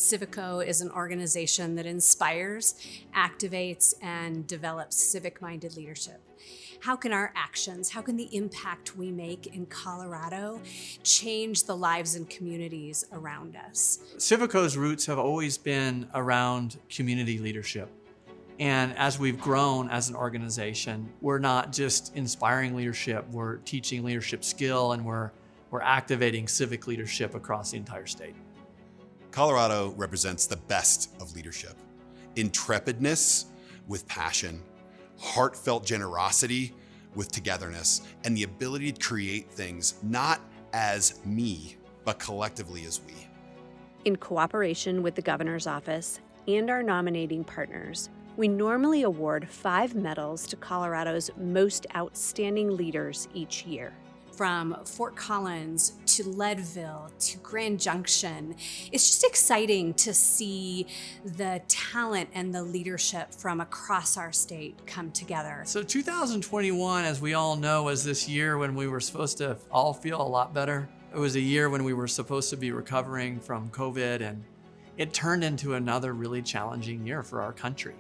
Civico is an organization that inspires, activates, and develops civic-minded leadership. How can our actions, how can the impact we make in Colorado change the lives and communities around us? Civico's roots have always been around community leadership. And as we've grown as an organization, we're not just inspiring leadership, we're teaching leadership skill, and we're activating civic leadership across the entire state. Colorado represents the best of leadership. Intrepidness with passion, heartfelt generosity with togetherness, and the ability to create things not as me, but collectively as we. In cooperation with the governor's office and our nominating partners, we normally award 5 medals to Colorado's most outstanding leaders each year. From Fort Collins to Leadville to Grand Junction, it's just exciting to see the talent and the leadership from across our state come together. So 2021, as we all know, was this year when we were supposed to all feel a lot better. It was a year when we were supposed to be recovering from COVID, and it turned into another really challenging year for our country.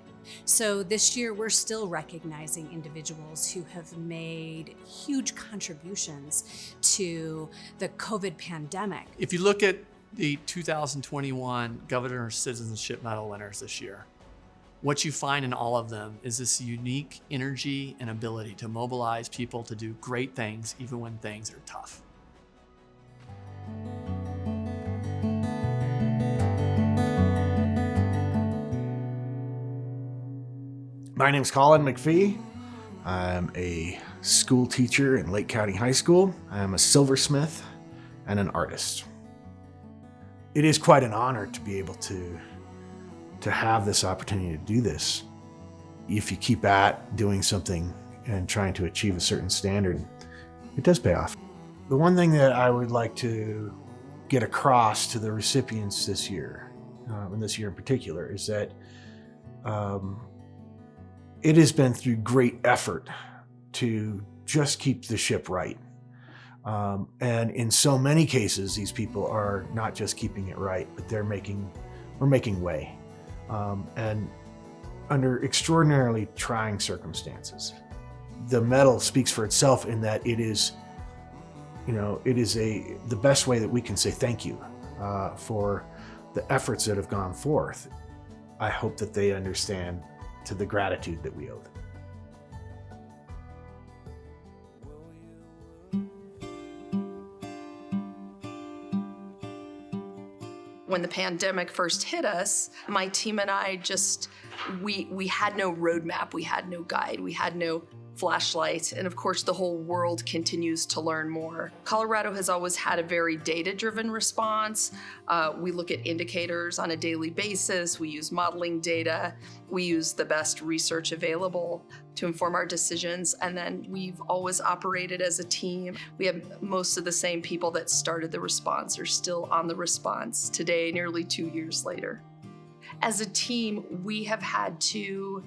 So this year, we're still recognizing individuals who have made huge contributions to the COVID pandemic. If you look at the 2021 Governor's Citizenship Medal winners this year, what you find in all of them is this unique energy and ability to mobilize people to do great things even when things are tough. My name's Colin McPhee. I'm a school teacher in Lake County High School. I'm a silversmith and an artist. It is quite an honor to be able to have this opportunity to do this. If you keep at doing something and trying to achieve a certain standard, it does pay off. The one thing that I would like to get across to the recipients this year, and this year in particular, is that it has been through great effort to just keep the ship right. And in so many cases, these people are not just keeping it right, but we're making way. And under extraordinarily trying circumstances. The medal speaks for itself in that it is the best way that we can say thank you for the efforts that have gone forth. I hope that they understand to the gratitude that we owe them. When the pandemic first hit us, my team and I we had no roadmap, we had no guide, we had no flashlight, and of course the whole world continues to learn more. Colorado has always had a very data-driven response. We look at indicators on a daily basis, we use modeling data, we use the best research available to inform our decisions, and then we've always operated as a team. We have most of the same people that started the response are still on the response today, nearly 2 years later. As a team, we have had to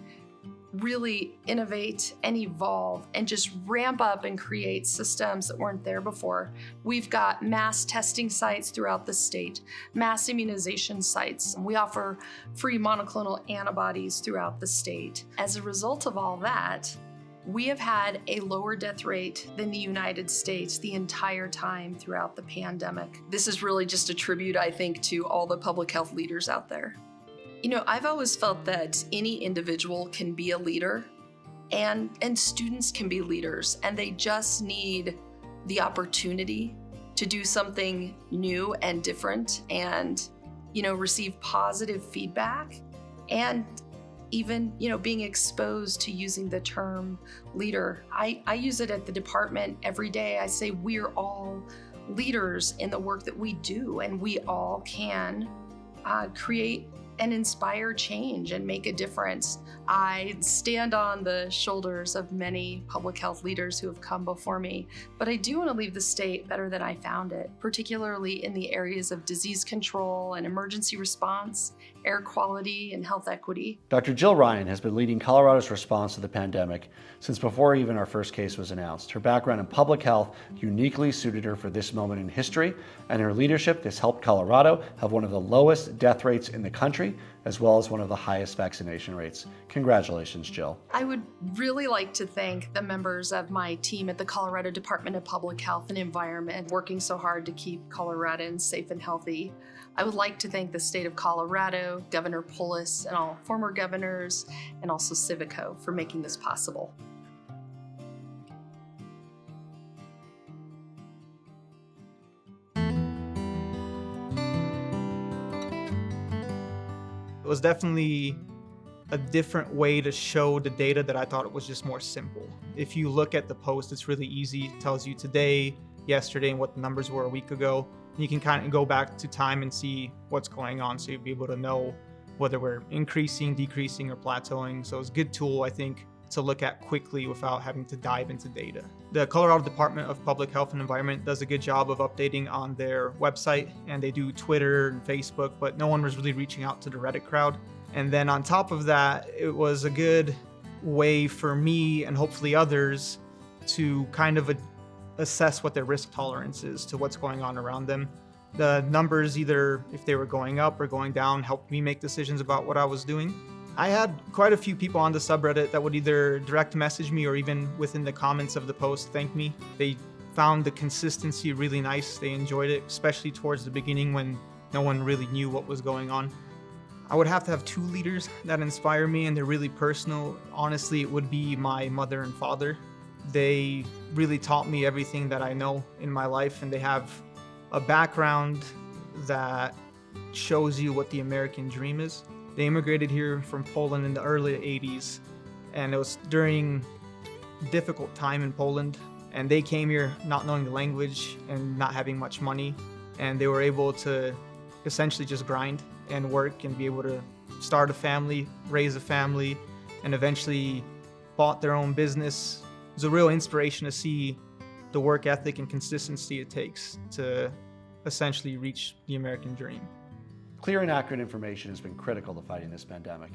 really innovate and evolve and just ramp up and create systems that weren't there before. We've got mass testing sites throughout the state, mass immunization sites. We offer free monoclonal antibodies throughout the state. As a result of all that, we have had a lower death rate than the United States the entire time throughout the pandemic. This is really just a tribute, I think, to all the public health leaders out there. You know, I've always felt that any individual can be a leader and students can be leaders, and they just need the opportunity to do something new and different and, receive positive feedback and even, being exposed to using the term leader. I use it at the department every day. I say we're all leaders in the work that we do, and we all can create and inspire change and make a difference. I stand on the shoulders of many public health leaders who have come before me, but I do want to leave the state better than I found it, particularly in the areas of disease control and emergency response, air quality, and health equity. Dr. Jill Ryan has been leading Colorado's response to the pandemic since before even our first case was announced. Her background in public health uniquely suited her for this moment in history, and her leadership has helped Colorado have one of the lowest death rates in the country, as well as one of the highest vaccination rates. Congratulations, Jill. I would really like to thank the members of my team at the Colorado Department of Public Health and Environment, working so hard to keep Coloradans safe and healthy. I would like to thank the state of Colorado, Governor Polis, and all former governors, and also Civico for making this possible. It was definitely a different way to show the data that I thought it was just more simple. If you look at the post, it's really easy. It tells you today, yesterday, and what the numbers were a week ago. And you can kind of go back to time and see what's going on, so you'll be able to know whether we're increasing, decreasing, or plateauing. So it's a good tool, I think, to look at quickly without having to dive into data. The Colorado Department of Public Health and Environment does a good job of updating on their website, and they do Twitter and Facebook, but no one was really reaching out to the Reddit crowd. And then on top of that, it was a good way for me and hopefully others to kind of assess what their risk tolerance is to what's going on around them. The numbers, either if they were going up or going down, helped me make decisions about what I was doing. I had quite a few people on the subreddit that would either direct message me or even within the comments of the post thank me. They found the consistency really nice. They enjoyed it, especially towards the beginning when no one really knew what was going on. I would have to have two leaders that inspire me, and they're really personal. Honestly, it would be my mother and father. They really taught me everything that I know in my life, and they have a background that shows you what the American dream is. They immigrated here from Poland in the early 80s, and it was during a difficult time in Poland, and they came here not knowing the language and not having much money, and they were able to essentially just grind and work and be able to start a family, raise a family, and eventually bought their own business. It was a real inspiration to see the work ethic and consistency it takes to essentially reach the American dream. Clear and accurate information has been critical to fighting this pandemic,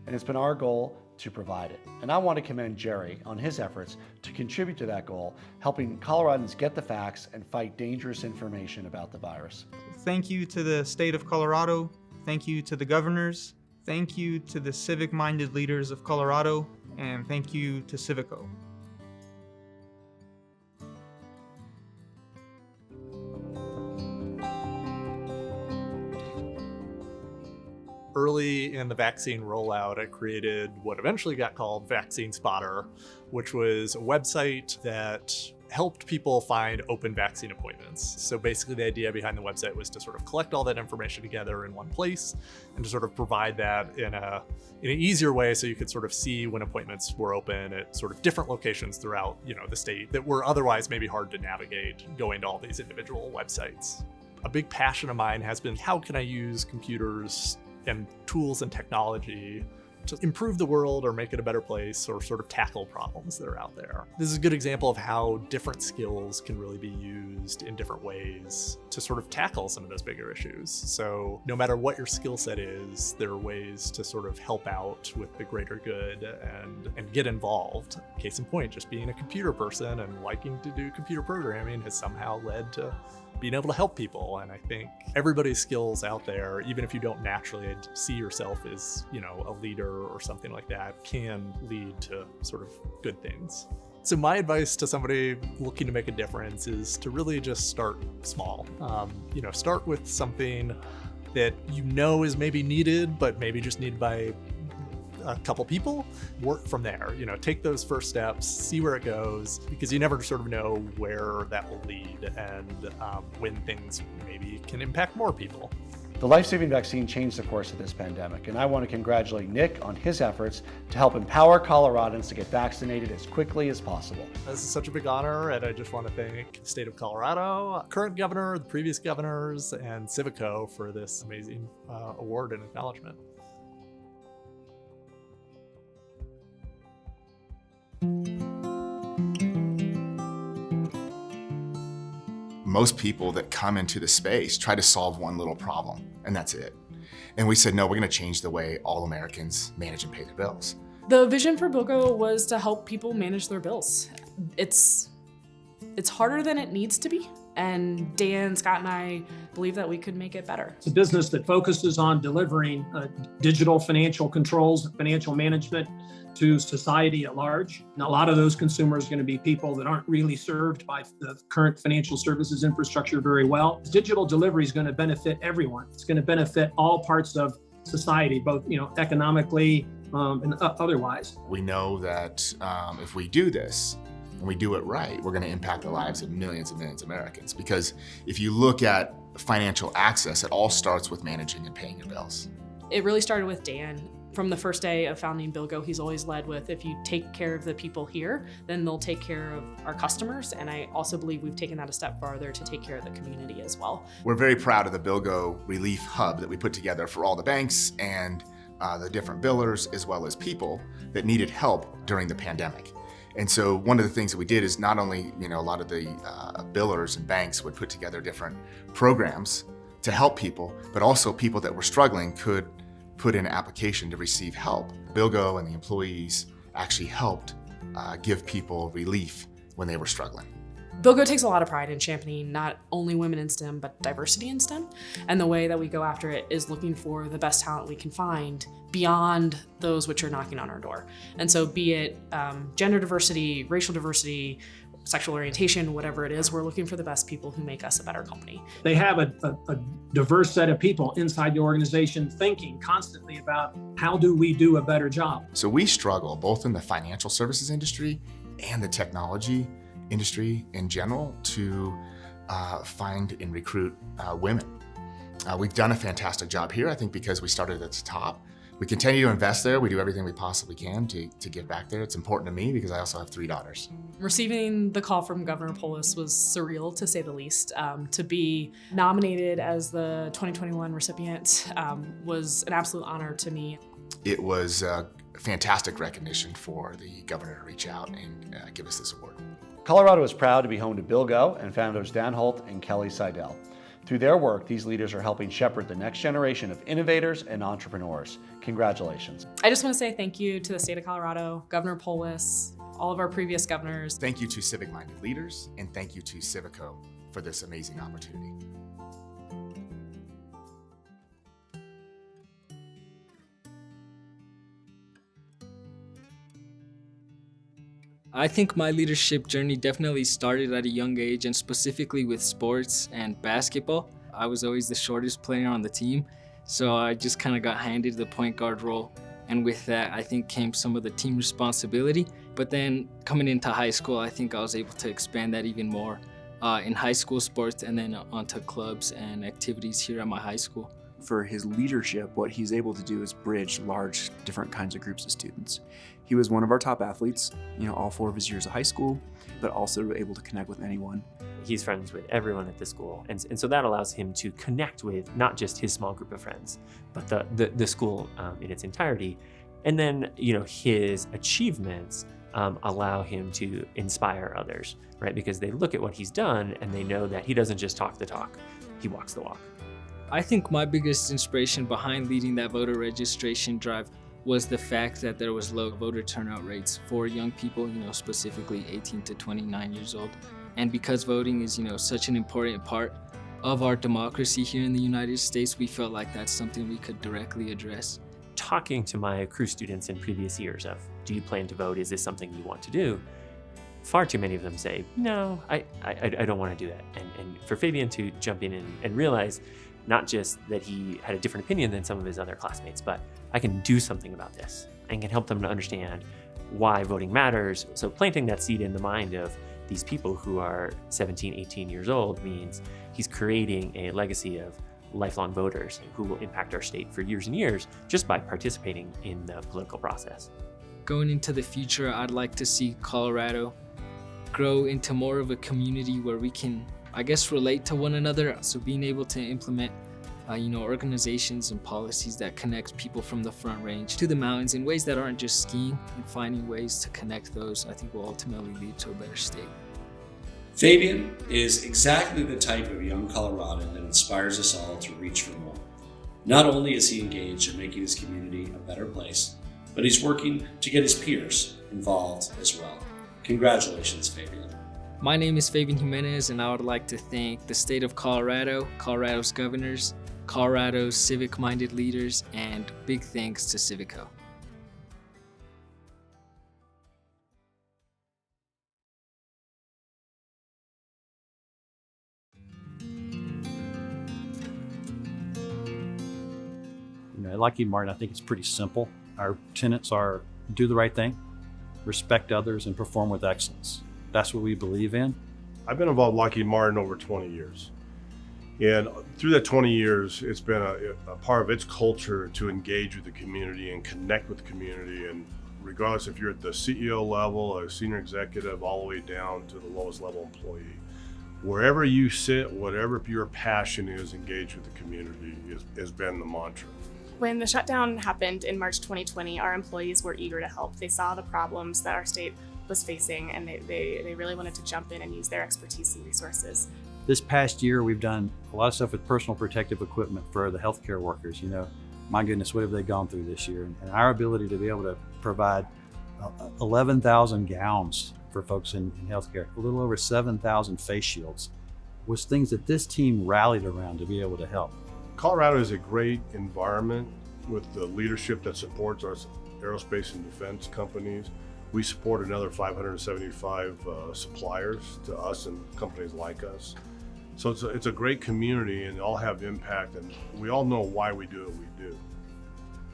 and it's been our goal to provide it. And I want to commend Jerry on his efforts to contribute to that goal, helping Coloradans get the facts and fight dangerous information about the virus. Thank you to the state of Colorado. Thank you to the governors. Thank you to the civic-minded leaders of Colorado, and thank you to Civico. Early in the vaccine rollout, I created what eventually got called Vaccine Spotter, which was a website that helped people find open vaccine appointments. So basically the idea behind the website was to sort of collect all that information together in one place and to sort of provide that in an easier way so you could sort of see when appointments were open at sort of different locations throughout, the state that were otherwise maybe hard to navigate going to all these individual websites. A big passion of mine has been, how can I use computers and tools and technology to improve the world or make it a better place or sort of tackle problems that are out there. This is a good example of how different skills can really be used in different ways to sort of tackle some of those bigger issues. So no matter what your skill set is, there are ways to sort of help out with the greater good and get involved. Case in point, just being a computer person and liking to do computer programming has somehow led to being able to help people. And I think everybody's skills out there, even if you don't naturally see yourself as, a leader or something like that, can lead to sort of good things. So my advice to somebody looking to make a difference is to really just start small. Start with something that is maybe needed, but maybe just needed by a couple people. Work from there, take those first steps, see where it goes, because you never sort of know where that will lead and when things maybe can impact more people. The life-saving vaccine changed the course of this pandemic, and I want to congratulate Nick on his efforts to help empower Coloradans to get vaccinated as quickly as possible. This is such a big honor, and I just want to thank the state of Colorado, current governor, the previous governors, and Civico for this amazing award and acknowledgement. Most people that come into the space try to solve one little problem, and that's it. And we said, no, we're gonna change the way all Americans manage and pay their bills. The vision for BillGo was to help people manage their bills. It's harder than it needs to be, and Dan, Scott, and I believe that we could make it better. It's a business that focuses on delivering digital financial controls, financial management to society at large. And a lot of those consumers are going to be people that aren't really served by the current financial services infrastructure very well. Digital delivery is going to benefit everyone. It's going to benefit all parts of society, both economically and otherwise. We know that if we do this, and we do it right, we're going to impact the lives of millions and millions of Americans. Because if you look at financial access, it all starts with managing and paying your bills. It really started with Dan. From the first day of founding BillGo, he's always led with, if you take care of the people here, then they'll take care of our customers. And I also believe we've taken that a step farther to take care of the community as well. We're very proud of the BillGo Relief Hub that we put together for all the banks and the different billers, as well as people that needed help during the pandemic. And so one of the things that we did is not only, a lot of the billers and banks would put together different programs to help people, but also people that were struggling could put in an application to receive help. BillGo and the employees actually helped give people relief when they were struggling. BillGo takes a lot of pride in championing not only women in STEM, but diversity in STEM. And the way that we go after it is looking for the best talent we can find beyond those which are knocking on our door. And so be it gender diversity, racial diversity, sexual orientation, whatever it is, we're looking for the best people who make us a better company. They have a diverse set of people inside the organization thinking constantly about how do we do a better job. So we struggle both in the financial services industry and the technology industry in general to find and recruit women. We've done a fantastic job here, I think, because we started at the top. We continue to invest there. We do everything we possibly can to give back there. It's important to me because I also have 3 daughters. Receiving the call from Governor Polis was surreal, to say the least. To be nominated as the 2021 recipient was an absolute honor to me. It was fantastic recognition for the governor to reach out and give us this award. Colorado is proud to be home to BillGo and founders Dan Holt and Kelly Seidel. Through their work, these leaders are helping shepherd the next generation of innovators and entrepreneurs. Congratulations. I just want to say thank you to the state of Colorado, Governor Polis, all of our previous governors. Thank you to civic-minded leaders, and thank you to Civico for this amazing opportunity. I think my leadership journey definitely started at a young age, and specifically with sports and basketball. I was always the shortest player on the team, so I just kind of got handed the point guard role. And with that, I think came some of the team responsibility. But then coming into high school, I think I was able to expand that even more in high school sports and then onto clubs and activities here at my high school. For his leadership, what he's able to do is bridge large, different kinds of groups of students. He was one of our top athletes, all 4 of his years of high school, but also able to connect with anyone. He's friends with everyone at the school, and so that allows him to connect with not just his small group of friends, but the school in its entirety. And then, his achievements allow him to inspire others, right? Because they look at what he's done and they know that he doesn't just talk the talk, he walks the walk. I think my biggest inspiration behind leading that voter registration drive was the fact that there was low voter turnout rates for young people, specifically 18 to 29 years old. And because voting is, such an important part of our democracy here in the United States, we felt like that's something we could directly address. Talking to my crew students in previous years of, do you plan to vote? Is this something you want to do? Far too many of them say, no, I don't want to do that. And for Fabian to jump in and realize not just that he had a different opinion than some of his other classmates, but I can do something about this and can help them to understand why voting matters. So planting that seed in the mind of these people who are 17, 18 years old means he's creating a legacy of lifelong voters who will impact our state for years and years just by participating in the political process. Going into the future, I'd like to see Colorado grow into more of a community where we can, I guess, relate to one another. So being able to implement organizations and policies that connect people from the Front Range to the mountains in ways that aren't just skiing, and finding ways to connect those, I think will ultimately lead to a better state. Fabian is exactly the type of young Coloradan that inspires us all to reach for more. Not only is he engaged in making his community a better place, but he's working to get his peers involved as well. Congratulations, Fabian. My name is Fabian Jimenez, and I would like to thank the state of Colorado, Colorado's governors, Colorado's civic-minded leaders, and big thanks to Civico. At Lockheed Martin, I think it's pretty simple. Our tenets are do the right thing, respect others, and perform with excellence. That's what we believe in. I've been involved with Lockheed Martin over 20 years. And through that 20 years, it's been a part of its culture to engage with the community and connect with the community. And regardless if you're at the CEO level, a senior executive, all the way down to the lowest level employee, wherever you sit, whatever your passion is, engage with the community has been the mantra. When the shutdown happened in March 2020, our employees were eager to help. They saw the problems that our state was facing, and they really wanted to jump in and use their expertise and resources. This past year, we've done a lot of stuff with personal protective equipment for the healthcare workers. My goodness, what have they gone through this year? And our ability to be able to provide 11,000 gowns for folks in healthcare, a little over 7,000 face shields, was things that this team rallied around to be able to help. Colorado is a great environment with the leadership that supports our aerospace and defense companies. We support another 575 suppliers to us and companies like us. So it's a great community, and they all have impact, and we all know why we do what we do.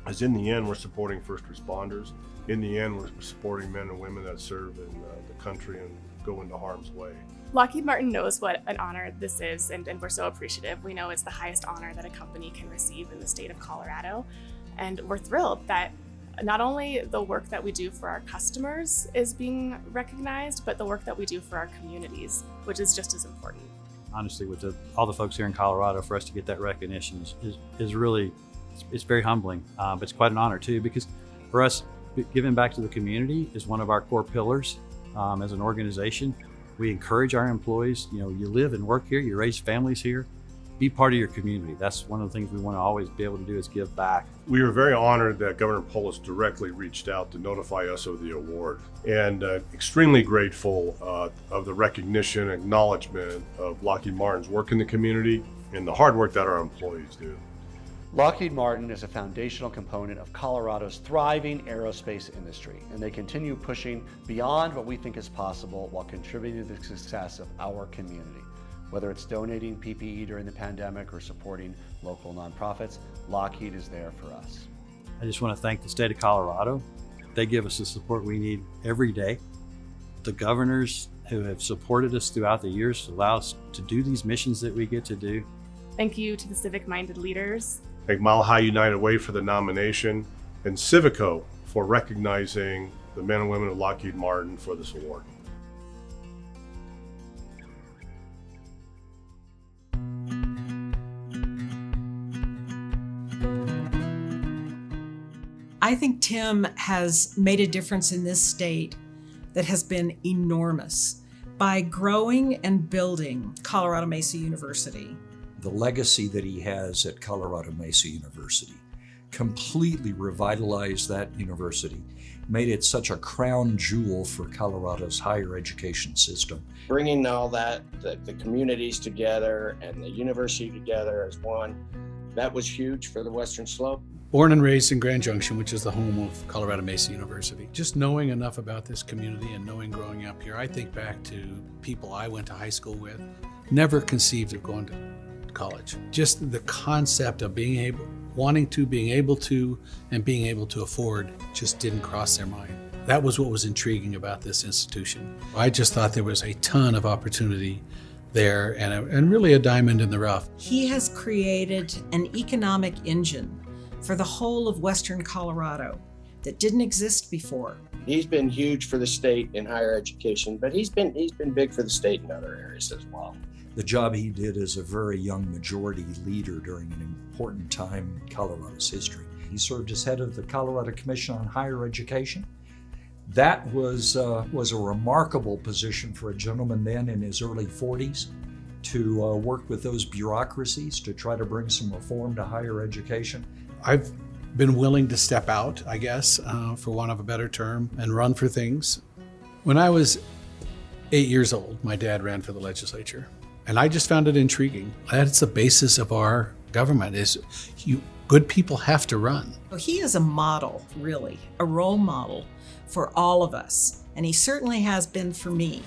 As in the end, we're supporting first responders. In the end, we're supporting men and women that serve in the country and go into harm's way. Lockheed Martin knows what an honor this is, and we're so appreciative. We know it's the highest honor that a company can receive in the state of Colorado. And we're thrilled that not only the work that we do for our customers is being recognized, but the work that we do for our communities, which is just as important. Honestly, with all the folks here in Colorado, for us to get that recognition is really, it's very humbling, but it's quite an honor too, because for us, giving back to the community is one of our core pillars as an organization. We encourage our employees, you live and work here, you raise families here, be part of your community. That's one of the things we want to always be able to do is give back. We were very honored that Governor Polis directly reached out to notify us of the award, and extremely grateful of the recognition, acknowledgement of Lockheed Martin's work in the community and the hard work that our employees do. Lockheed Martin is a foundational component of Colorado's thriving aerospace industry, and they continue pushing beyond what we think is possible while contributing to the success of our community. Whether it's donating PPE during the pandemic or supporting local nonprofits, Lockheed is there for us. I just want to thank the state of Colorado. They give us the support we need every day. The governors who have supported us throughout the years to allow us to do these missions that we get to do. Thank you to the civic-minded leaders. Thank Mile High United Way for the nomination, and Civico for recognizing the men and women of Lockheed Martin for this award. I think Tim has made a difference in this state that has been enormous by growing and building Colorado Mesa University. The legacy that he has at Colorado Mesa University completely revitalized that university, made it such a crown jewel for Colorado's higher education system. Bringing all that, the communities together and the university together as one, that was huge for the Western Slope. Born and raised in Grand Junction, which is the home of Colorado Mesa University. Just knowing enough about this community and knowing growing up here, I think back to people I went to high school with, never conceived of going to college. Just the concept of being able to afford just didn't cross their mind. That was what was intriguing about this institution. I just thought there was a ton of opportunity there and really a diamond in the rough. He has created an economic engine for the whole of Western Colorado that didn't exist before. He's been huge for the state in higher education, but he's been big for the state in other areas as well. The job he did as a very young majority leader during an important time in Colorado's history. He served as head of the Colorado Commission on Higher Education. That was a remarkable position for a gentleman then in his early 40s to work with those bureaucracies to try to bring some reform to higher education. I've been willing to step out, I guess, for want of a better term, and run for things. When I was 8 years old, my dad ran for the legislature, and I just found it intriguing. That's the basis of our government, is good people have to run. Well, he is a model, really, a role model for all of us, and he certainly has been for me,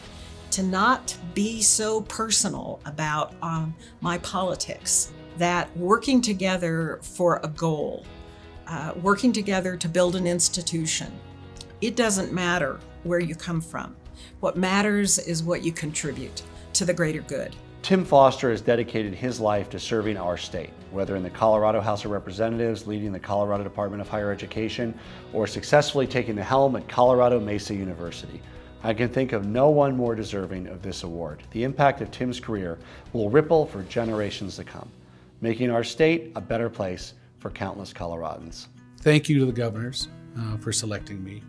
to not be so personal about my politics, that working together for a goal, working together to build an institution, it doesn't matter where you come from. What matters is what you contribute to the greater good. Tim Foster has dedicated his life to serving our state, whether in the Colorado House of Representatives, leading the Colorado Department of Higher Education, or successfully taking the helm at Colorado Mesa University. I can think of no one more deserving of this award. The impact of Tim's career will ripple for generations to come, making our state a better place for countless Coloradans. Thank you to the governors for selecting me.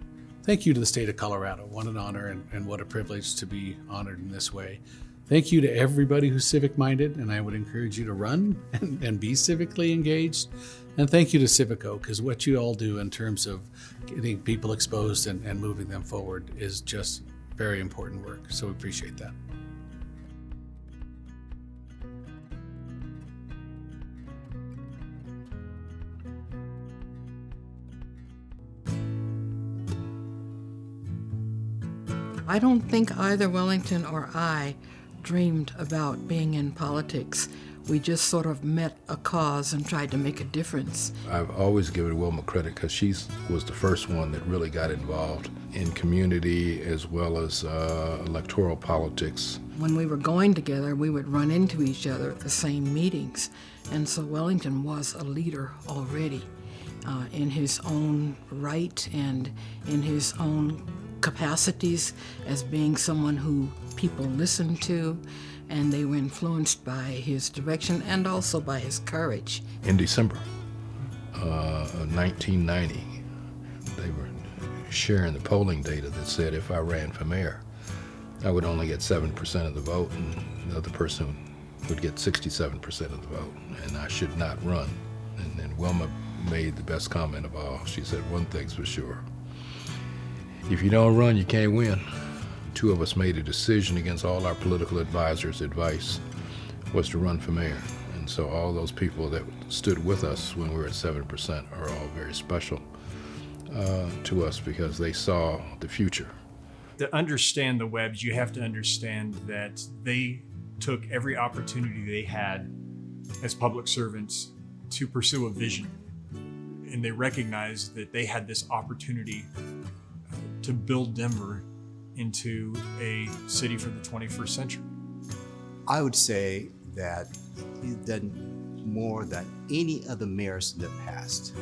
Thank you to the state of Colorado. What an honor and what a privilege to be honored in this way. Thank you to everybody who's civic-minded, and I would encourage you to run and be civically engaged. And thank you to Civico, because what you all do in terms of getting people exposed and moving them forward is just very important work. So we appreciate that. I don't think either Wellington or I dreamed about being in politics. We just sort of met a cause and tried to make a difference. I've always given Wilma credit because she was the first one that really got involved in community as well as electoral politics. When we were going together, we would run into each other at the same meetings. And so Wellington was a leader already in his own right and in his own capacities as being someone who people listened to, and they were influenced by his direction and also by his courage. In December of 1990, they were sharing the polling data that said if I ran for mayor, I would only get 7% of the vote, and the other person would get 67% of the vote, and I should not run. And then Wilma made the best comment of all. She said, one thing's for sure. If you don't run, you can't win. Two of us made a decision against all our political advisors' advice was to run for mayor. And so all those people that stood with us when we were at 7% are all very special to us because they saw the future. To understand the Webbs, you have to understand that they took every opportunity they had as public servants to pursue a vision. And they recognized that they had this opportunity to build Denver into a city for the 21st century. I would say that he's done more than any other mayors in the past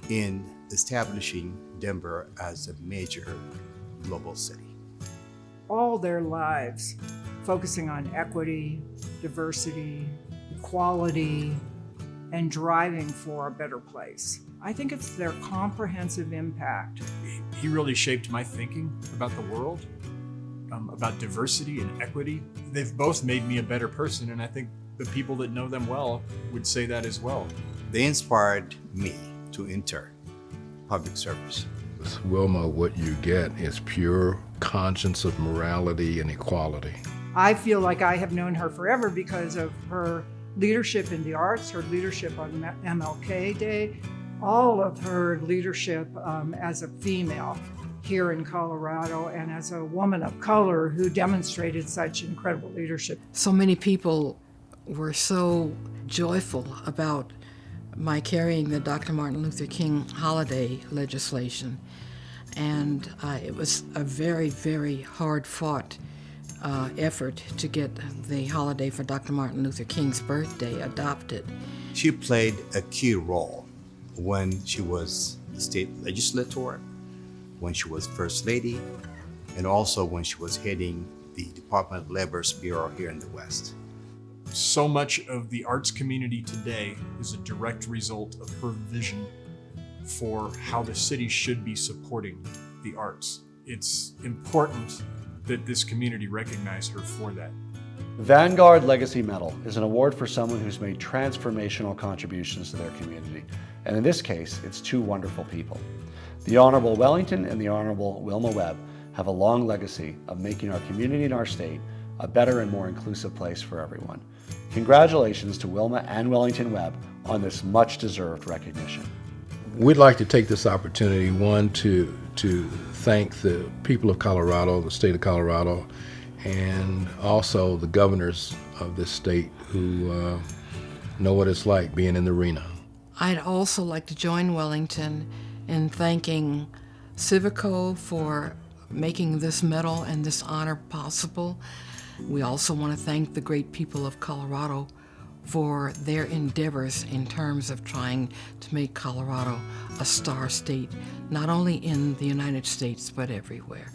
in establishing Denver as a major global city. All their lives focusing on equity, diversity, equality, and driving for a better place. I think it's their comprehensive impact. He really shaped my thinking about the world, about diversity and equity. They've both made me a better person, and I think the people that know them well would say that as well. They inspired me to enter public service. With Wilma, what you get is pure conscience of morality and equality. I feel like I have known her forever because of her leadership in the arts, her leadership on MLK Day, all of her leadership as a female here in Colorado and as a woman of color who demonstrated such incredible leadership. So many people were so joyful about my carrying the Dr. Martin Luther King holiday legislation. And it was a very, very hard-fought effort to get the holiday for Dr. Martin Luther King's birthday adopted. She played a key role when she was the state legislator, when she was First Lady, and also when she was heading the Department of Labor's Bureau here in the West. So much of the arts community today is a direct result of her vision for how the city should be supporting the arts. It's important that this community recognize her for that. Vanguard Legacy Medal is an award for someone who's made transformational contributions to their community. And in this case, it's two wonderful people. The Honorable Wellington and the Honorable Wilma Webb have a long legacy of making our community and our state a better and more inclusive place for everyone. Congratulations to Wilma and Wellington Webb on this much-deserved recognition. We'd like to take this opportunity, one, to thank the people of Colorado, the state of Colorado, and also the governors of this state who know what it's like being in the arena. I'd also like to join Wellington in thanking Civico for making this medal and this honor possible. We also want to thank the great people of Colorado for their endeavors in terms of trying to make Colorado a star state, not only in the United States, but everywhere.